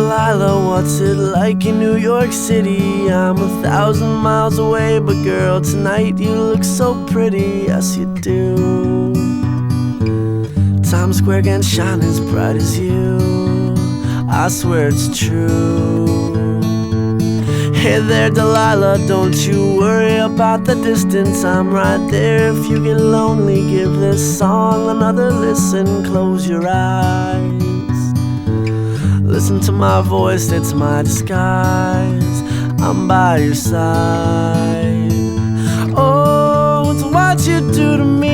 Delilah, what's it like in New York City? I'm 1,000 miles away, but girl, tonight you look so pretty, yes you do. Times Square can't shine as bright as you, I swear it's true. Hey there Delilah, don't you worry about the distance, I'm right there if you get lonely. Give this song another listen, close your eyes. Listen to my voice, it's my disguise, I'm by your side. Oh, it's what you do to me